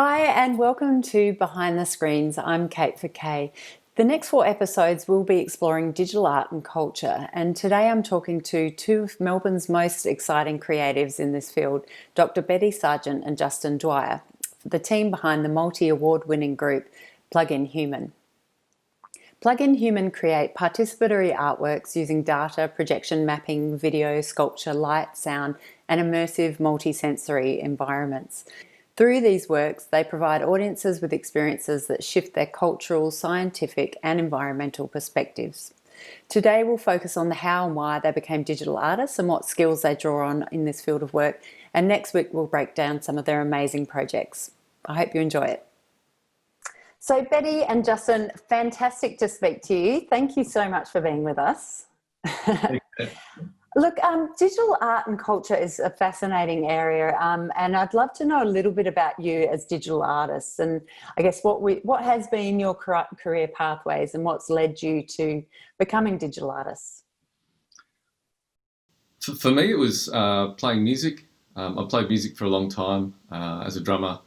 Hi, and welcome to Behind the Screens. I'm Kate Ficai. The next 4 episodes will be exploring digital art and culture, and today I'm talking to two of Melbourne's most exciting creatives in this field, Dr. Betty Sargeant and Justin Dwyer, the team behind the multi-award winning group PluginHUMAN. PluginHUMAN create participatory artworks using data, projection mapping, video, sculpture, light, sound, and immersive multisensory environments. Through these works, they provide audiences with experiences that shift their cultural, scientific, and environmental perspectives. Today, we'll focus on the how and why they became digital artists and what skills they draw on in this field of work. And next week, we'll break down some of their amazing projects. I hope you enjoy it. So, Betty and Justin, fantastic to speak to you. Thank you so much for being with us. Look, digital art and culture is a fascinating area, and I'd love to know a little bit about you as digital artists, and I guess what has been your career pathways and what's led you to becoming digital artists. For me, it was playing music. I played music for a long time as a drummer,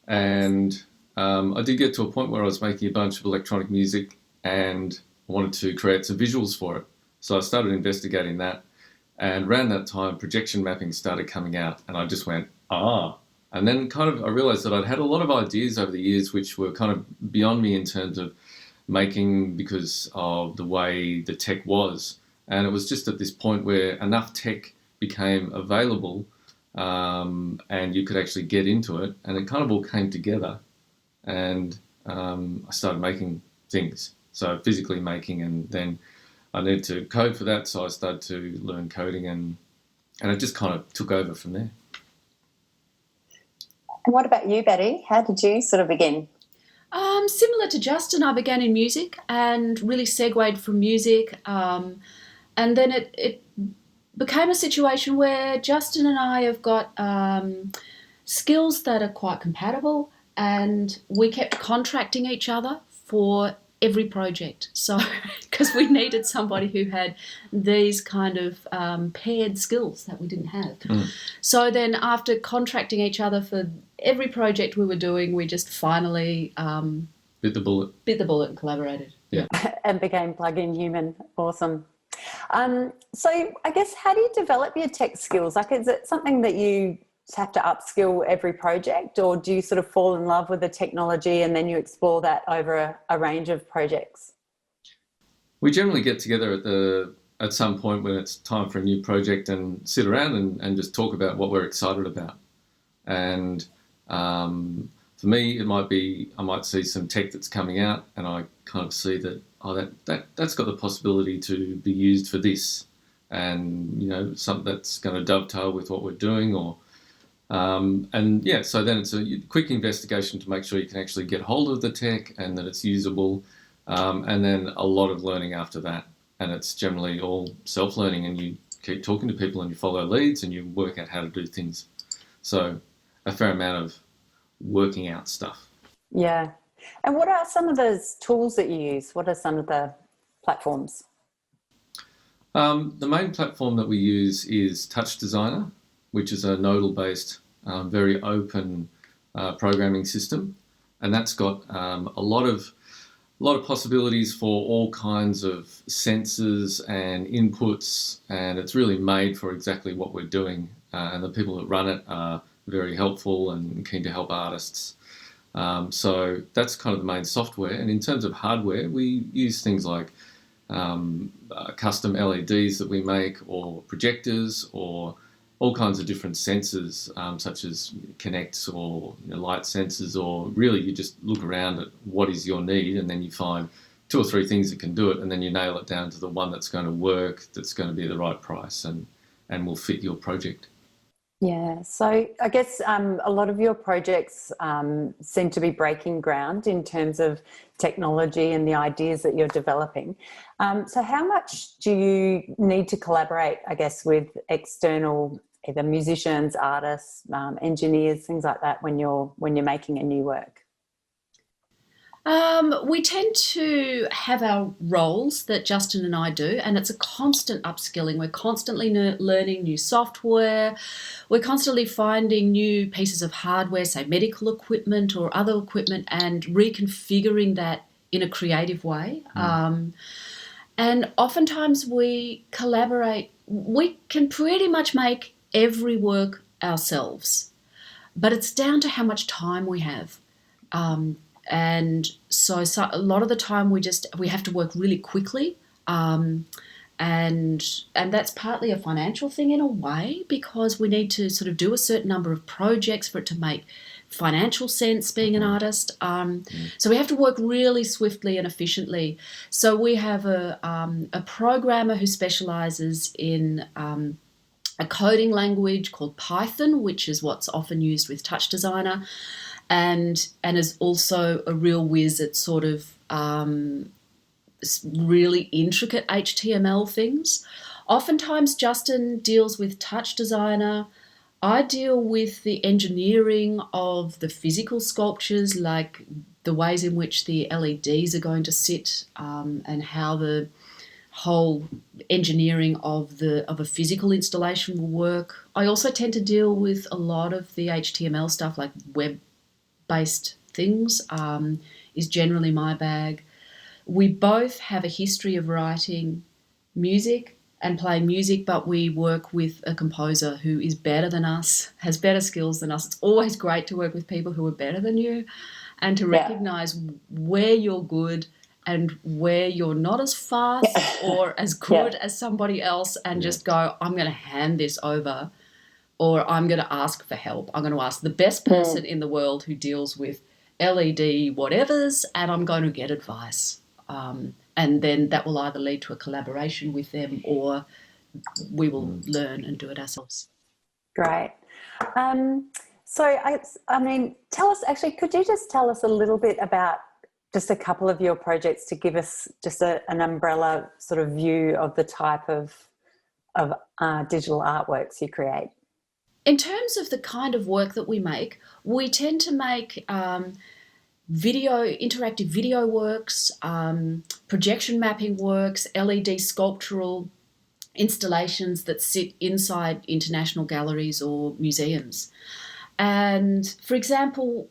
and I did get to a point where I was making a bunch of electronic music and I wanted to create some visuals for it. So I started investigating that. And around that time, projection mapping started coming out, and I just went, ah. And then I realized that I'd had a lot of ideas over the years which were kind of beyond me in terms of making because of the way the tech was. And it was just at this point where enough tech became available and you could actually get into it, and it kind of all came together. And I started making things, so physically making, and then I needed to code for that, so I started to learn coding, and it just kind of took over from there. And what about you, Betty? How did you sort of begin? Similar to Justin, I began in music and really segued from music, and then it became a situation where Justin and I have got skills that are quite compatible, and we kept contracting each other for every project. So, because we needed somebody who had these kind of paired skills that we didn't have. So then after contracting each other for every project we were doing, we just finally Bit the bullet and collaborated. Yeah. And became PluginHUMAN. Awesome. So I guess, how do you develop your tech skills? Like, is it something that you have to upskill every project, or do you sort of fall in love with the technology and then you explore that over a range of projects? We generally get together at some point when it's time for a new project and sit around and just talk about what we're excited about. And for me, it might be, I might see some tech that's coming out and I kind of see that, that's got the possibility to be used for this, and something that's going to dovetail with what we're doing, or so then it's a quick investigation to make sure you can actually get hold of the tech and that it's usable, and then a lot of learning after that. And it's generally all self-learning, and you keep talking to people and you follow leads and you work out how to do things. So a fair amount of working out stuff. Yeah. And what are some of those tools that you use? What are some of the platforms? The main platform that we use is Touch Designer, which is a nodal-based, very open programming system, and that's got a lot of possibilities for all kinds of sensors and inputs, and it's really made for exactly what we're doing. And the people that run it are very helpful and keen to help artists. So that's kind of the main software. And in terms of hardware, we use things like custom LEDs that we make, or projectors, or all kinds of different sensors, such as Kinects or light sensors, or really you just look around at what is your need, and then you find 2 or 3 things that can do it, and then you nail it down to the one that's going to work, that's going to be the right price and will fit your project. Yeah, so I guess a lot of your projects seem to be breaking ground in terms of technology and the ideas that you're developing. So how much do you need to collaborate, I guess, with external either musicians, artists, engineers, things like that when you're making a new work? We tend to have our roles that Justin and I do, and it's a constant upskilling. We're constantly learning new software. We're constantly finding new pieces of hardware, say medical equipment or other equipment, and reconfiguring that in a creative way. And oftentimes we collaborate. We can pretty much make every work ourselves, but it's down to how much time we have. And so a lot of the time we have to work really quickly, and that's partly a financial thing in a way, because we need to sort of do a certain number of projects for it to make financial sense being an artist. So we have to work really swiftly and efficiently. So we have a programmer who specialises in a coding language called Python, which is what's often used with Touch Designer, and is also a real whiz at sort of really intricate HTML things. Oftentimes Justin deals with Touch Designer. I deal with the engineering of the physical sculptures, like the ways in which the LEDs are going to sit, and how the whole engineering of a physical installation will work. I also tend to deal with a lot of the HTML stuff, like web-based things, is generally my bag. We both have a history of writing music and playing music, but we work with a composer who is better than us, has better skills than us. It's always great to work with people who are better than you, and to recognise where you're good and where you're not as fast or as good as somebody else, and just go, I'm going to hand this over, or I'm going to ask for help. I'm going to ask the best person in the world who deals with LED whatevers, and I'm going to get advice. And then that will either lead to a collaboration with them, or we will learn and do it ourselves. Great. So, I mean, could you just tell us a little bit about just a couple of your projects to give us just an umbrella sort of view of the type of digital artworks you create? In terms of the kind of work that we make, we tend to make interactive video works, projection mapping works, LED sculptural installations that sit inside international galleries or museums. And for example,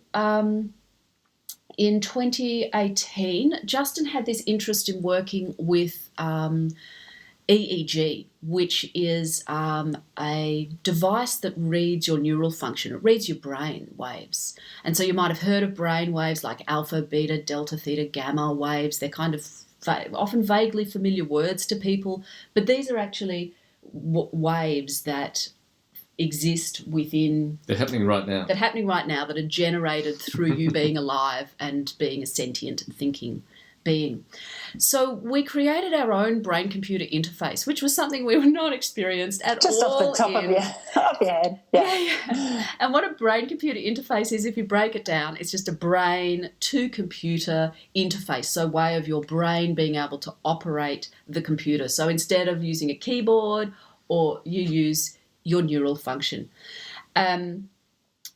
in 2018, Justin had this interest in working with EEG, which is a device that reads your neural function. It reads your brain waves. And so you might have heard of brain waves like alpha, beta, delta, theta, gamma waves. They're kind of often vaguely familiar words to people, but these are actually waves that exist within... They're happening right now. That are generated through you being alive and being a sentient and thinking being. So we created our own brain-computer interface, which was something we were not experienced at Just all. Just off your head. Yeah. And what a brain-computer interface is, if you break it down, it's just a brain-to-computer interface, so way of your brain being able to operate the computer. So instead of using a keyboard, or you use your neural function.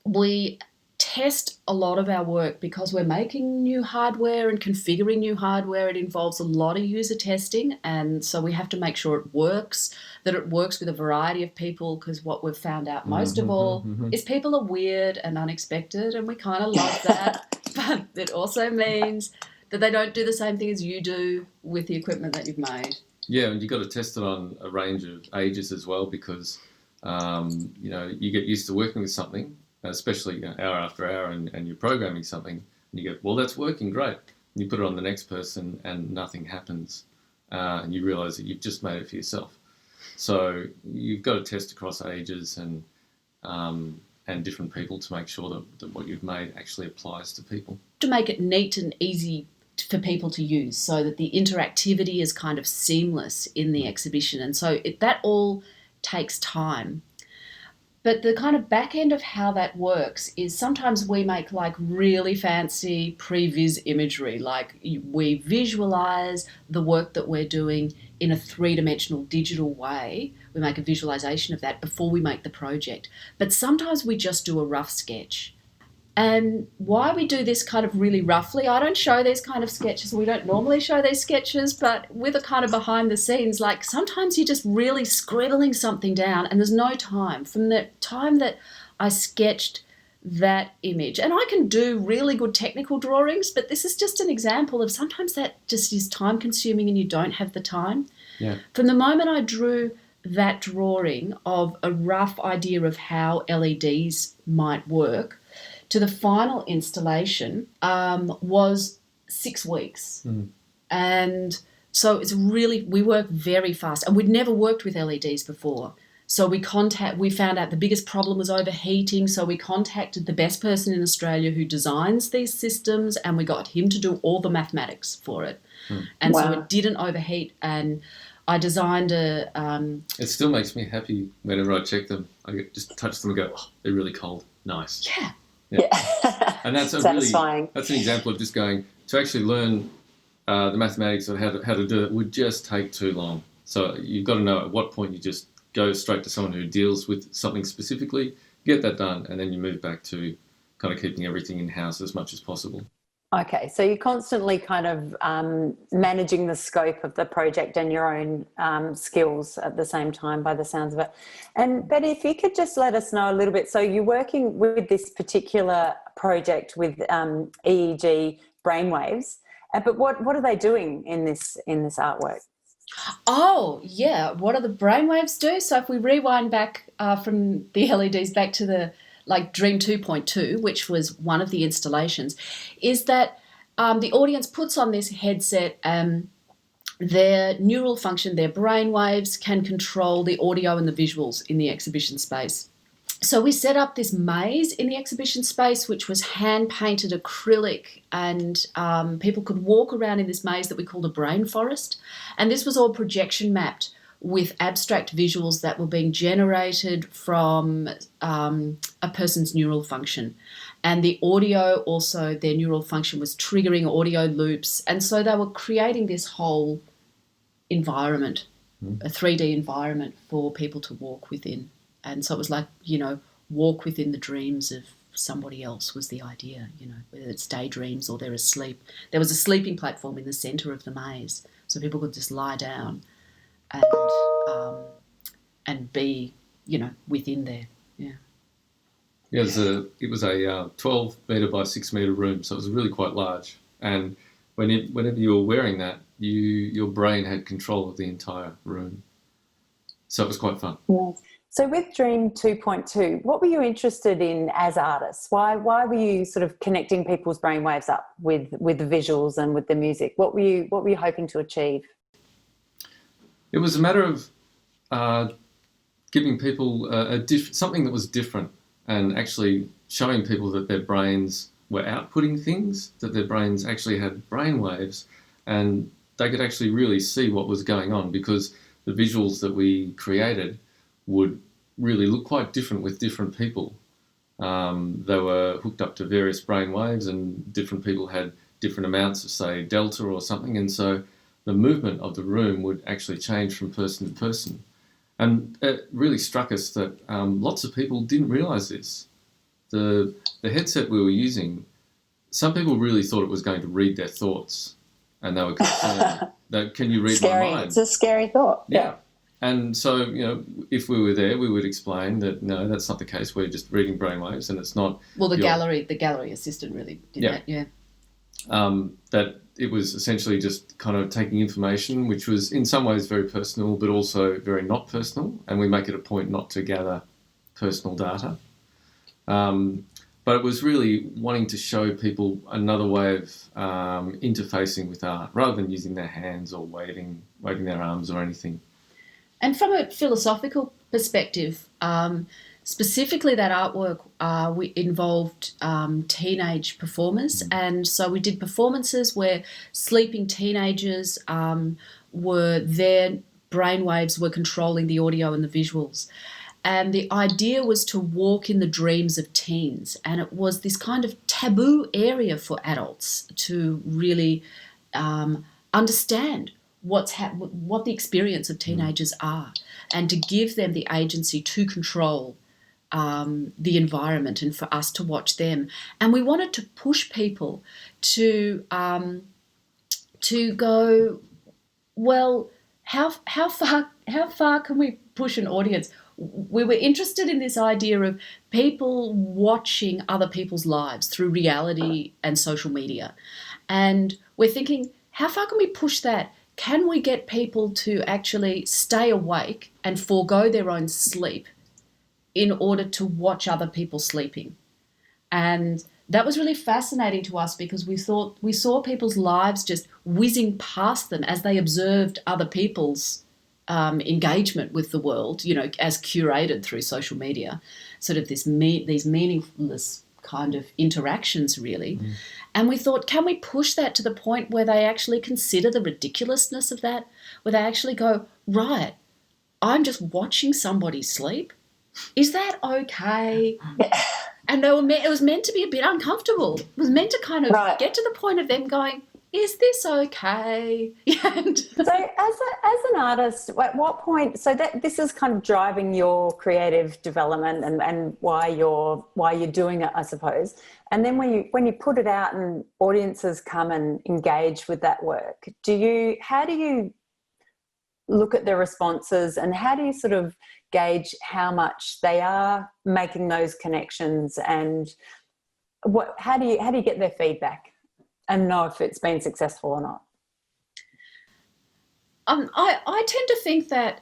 We test a lot of our work because we're making new hardware and configuring new hardware. It involves a lot of user testing, and so we have to make sure it works with a variety of people, because what we've found out most of all is people are weird and unexpected, and we kind of love that. But it also means that they don't do the same thing as you do with the equipment that you've made. Yeah, and you've got to test it on a range of ages as well, because you get used to working with something, especially hour after hour, and you're programming something, and you go, well, that's working great. And you put it on the next person and nothing happens. And you realise that you've just made it for yourself. So you've got to test across ages and different people to make sure that what you've made actually applies to people. To make it neat and easy for people to use, so that the interactivity is kind of seamless in the exhibition. And so that all takes time. But the kind of back end of how that works is sometimes we make like really fancy pre-vis imagery, like we visualize the work that we're doing in a three-dimensional digital way. We make a visualization of that before we make the project. But sometimes we just do a rough sketch. And why we do this kind of really roughly, I don't show these kind of sketches. We don't normally show these sketches, but with a kind of behind the scenes, like sometimes you're just really scribbling something down and there's no time. From the time that I sketched that image, and I can do really good technical drawings, but this is just an example of sometimes that just is time consuming and you don't have the time. Yeah. From the moment I drew that drawing of a rough idea of how LEDs might work to the final installation was 6 weeks. And so it's really, we work very fast, and we'd never worked with LEDs before. So we found out the biggest problem was overheating. So we contacted the best person in Australia who designs these systems, and we got him to do all the mathematics for it. And so it didn't overheat. And I designed It still makes me happy whenever I check them. I just touch them and go, oh, they're really cold. Nice. Yeah. And that's satisfying. That's an example of just going to actually learn the mathematics of how to do it would just take too long. So you've got to know at what point you just go straight to someone who deals with something specifically, get that done, and then you move back to kind of keeping everything in-house as much as possible. Okay, so you're constantly kind of managing the scope of the project and your own skills at the same time, by the sounds of it. And Betty, if you could just let us know a little bit. So you're working with this particular project with EEG Brainwaves, but what are they doing in this artwork? Oh, yeah. What do the brainwaves do? So if we rewind back from the LEDs back to the Dream 2.2, which was one of the installations, is that the audience puts on this headset, their neural function, their brainwaves can control the audio and the visuals in the exhibition space. So we set up this maze in the exhibition space, which was hand-painted acrylic, and people could walk around in this maze that we called a brain forest. And this was all projection mapped with abstract visuals that were being generated from a person's neural function. And the audio also, their neural function was triggering audio loops. And so they were creating this whole environment, a 3D environment for people to walk within. And so it was like, walk within the dreams of somebody else was the idea, whether it's daydreams or they're asleep. There was a sleeping platform in the centre of the maze, so people could just lie down and be, within there. Yeah. Yeah, it was a 12 metre by 6 metre room, so it was really quite large. And whenever you were wearing that, your brain had control of the entire room. So it was quite fun. Yes. So with Dream 2.2, what were you interested in as artists? Why were you sort of connecting people's brainwaves up with the visuals and with the music? What were you hoping to achieve? It was a matter of giving people something that was different, and actually showing people that their brains were outputting things, that their brains actually had brainwaves, and they could actually really see what was going on, because the visuals that we created would really look quite different with different people. They were hooked up to various brainwaves, and different people had different amounts of, say, delta or something, and so the movement of the room would actually change from person to person. And it really struck us that lots of people didn't realise this. The headset we were using, some people really thought it was going to read their thoughts, and they were concerned that, can you read my mind? It's a scary thought. Yeah. And so, if we were there, we would explain that, no, that's not the case. We're just reading brainwaves, and it's not... Well, the gallery assistant really did that, yeah. That it was essentially just kind of taking information, which was in some ways very personal, but also very not personal, and we make it a point not to gather personal data. But it was really wanting to show people another way of interfacing with art, rather than using their hands or waving their arms or anything. And from a philosophical perspective, specifically that artwork we involved teenage performers, and so we did performances where sleeping teenagers their brainwaves were controlling the audio and the visuals. And the idea was to walk in the dreams of teens, and it was this kind of taboo area for adults to really understand what the experience of teenagers are, and to give them the agency to control the environment and for us to watch them. And we wanted to push people to go, well, how far can we push an audience? We were interested in this idea of people watching other people's lives through reality and social media. And we're thinking, how far can we push that? Can we get people to actually stay awake and forego their own sleep in order to watch other people sleeping? And that was really fascinating to us, because we saw people's lives just whizzing past them as they observed other people's engagement with the world, as curated through social media, sort of these meaningless kind of interactions, really. And we thought, can we push that to the point where they actually consider the ridiculousness of that, where they actually go, right, I'm just watching somebody sleep? Is that okay? And it was meant to be a bit uncomfortable. It was meant to kind of get to the point of them going, is this okay? And so as an artist, at what point, so that this is kind of driving your creative development and why you're doing it, I suppose. And then when you put it out and audiences come and engage with that work, how do you look at the responses, and how do you sort of gauge how much they are making those connections, and how do you get their feedback and know if it's been successful or not? I tend to think that,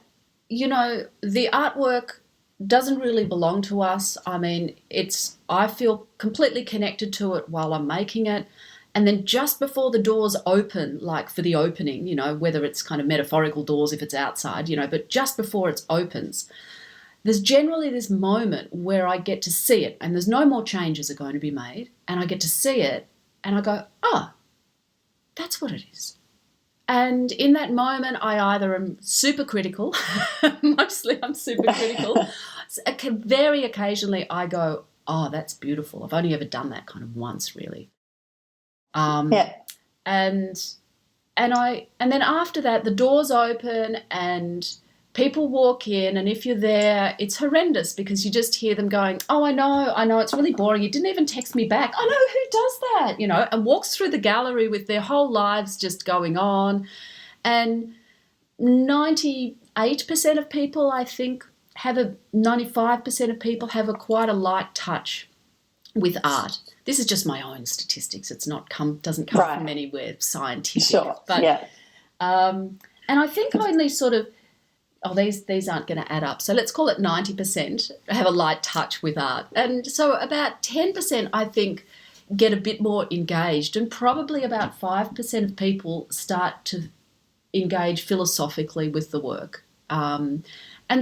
the artwork doesn't really belong to us. I mean, I feel completely connected to it while I'm making it. And then just before the doors open, like for the opening, whether it's kind of metaphorical doors if it's outside, but just before it opens, there's generally this moment where I get to see it, and there's no more changes are going to be made, and I get to see it, and I go, oh, that's what it is. And in that moment, I either am super critical, mostly I'm super critical. Very occasionally I go, oh, that's beautiful. I've only ever done that kind of once, really. And then after that, the doors open and people walk in, and if you're there, it's horrendous, because you just hear them going, oh, I know, it's really boring. You didn't even text me back. I know, who does that? And walks through the gallery with their whole lives just going on. And 98% of people, I think, 95% of people have quite a light touch with art. This is just my own statistics. It's doesn't come from anywhere scientific. Sure. But, and I think only sort of, these aren't going to add up. So let's call it 90% have a light touch with art. And so about 10%, I think, get a bit more engaged, and probably about 5% of people start to engage philosophically with the work. And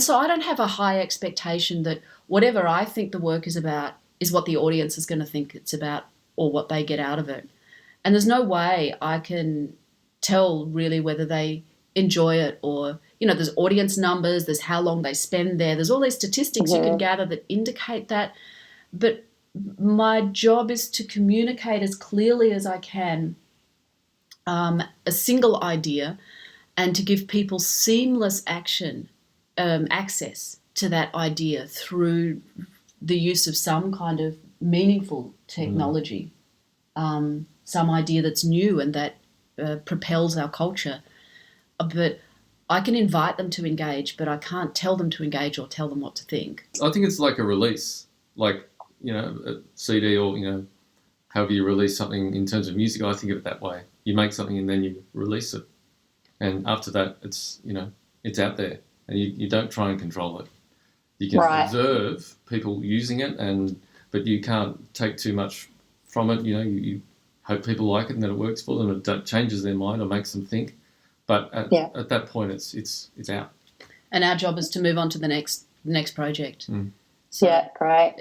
so I don't have a high expectation that whatever I think the work is about is what the audience is going to think it's about, or what they get out of it. And there's no way I can tell really whether they enjoy it, or, there's audience numbers, there's how long they spend there, there's all these statistics you can gather that indicate that. But my job is to communicate as clearly as I can a single idea, and to give people seamless access to that idea through the use of some kind of meaningful technology, some idea that's new and that propels our culture. But I can invite them to engage, but I can't tell them to engage or tell them what to think. I think it's like a release, like, a CD, or, however you release something in terms of music. I think of it that way. You make something and then you release it. And after that, it's, it's out there, and you don't try and control it. You can observe people using it, but you can't take too much from it. You hope people like it and that it works for them, and it changes their mind or makes them think. But at that point, it's out. And our job is to move on to the next project. So great.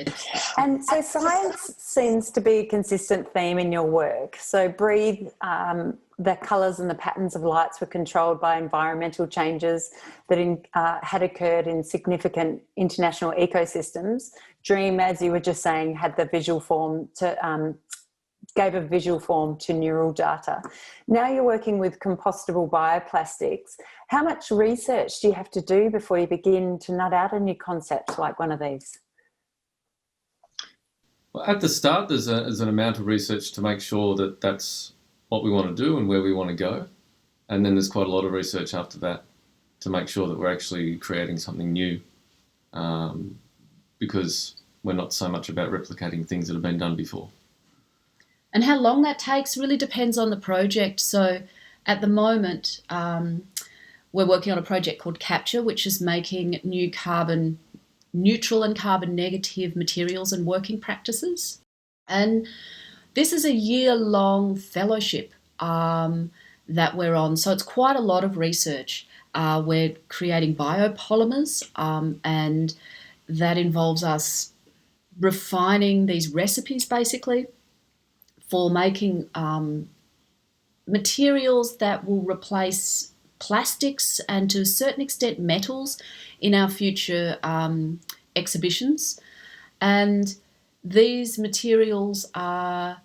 And so science seems to be a consistent theme in your work. So Breathe, the colours and the patterns of lights were controlled by environmental changes that had occurred in significant international ecosystems. Dream, as you were just saying, had the visual form gave a visual form to neural data. Now you're working with compostable bioplastics. How much research do you have to do before you begin to nut out a new concept like one of these? Well, at the start, there's an amount of research to make sure that that's what we want to do and where we want to go. And then there's quite a lot of research after that to make sure that we're actually creating something new, because we're not so much about replicating things that have been done before. And how long that takes really depends on the project. So at the moment, we're working on a project called Capture, which is making new carbon neutral and carbon negative materials and working practices. And this is a year-long fellowship that we're on. So it's quite a lot of research. We're creating biopolymers, and that involves us refining these recipes basically for making materials that will replace plastics and to a certain extent metals in our future exhibitions. And these materials are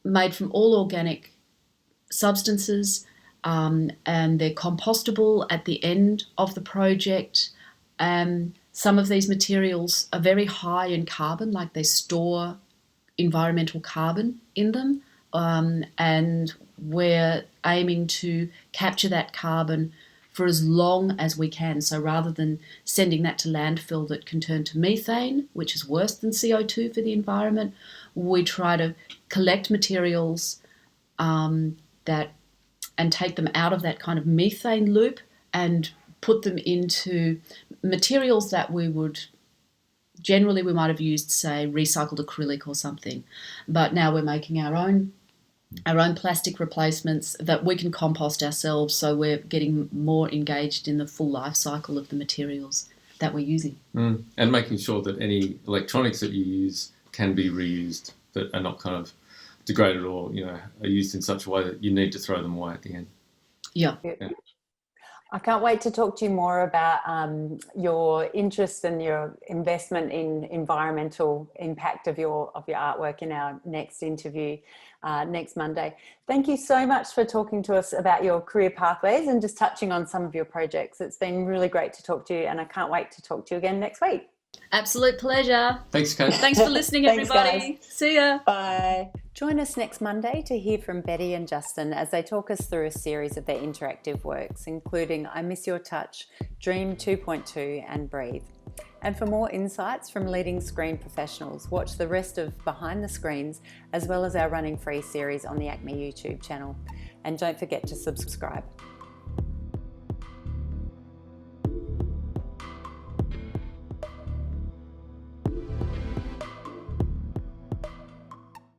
made from all organic substances, and they're compostable at the end of the project. Some of these materials are very high in carbon, like they store environmental carbon in them, and we're aiming to capture that carbon for as long as we can. So rather than sending that to landfill that can turn to methane, which is worse than CO2 for the environment, we try to collect materials that and take them out of that kind of methane loop and put them into materials that we might have used, say, recycled acrylic or something. But now we're making our own plastic replacements that we can compost ourselves, so we're getting more engaged in the full life cycle of the materials that we're using. And making sure that any electronics that you use can be reused, that are not kind of degraded or, are used in such a way that you need to throw them away at the end. Yeah. I can't wait to talk to you more about your interest and your investment in environmental impact of your artwork in our next interview next Monday. Thank you so much for talking to us about your career pathways and just touching on some of your projects. It's been really great to talk to you, and I can't wait to talk to you again next week. Absolute pleasure. Thanks, Kate. Thanks for listening, everybody. Guys. See ya. Bye. Join us next Monday to hear from Betty and Justin as they talk us through a series of their interactive works, including I Miss Your Touch, Dream 2.2 and Breathe. And for more insights from leading screen professionals, watch the rest of Behind the Screens as well as our Running Free series on the ACMI YouTube channel. And don't forget to subscribe.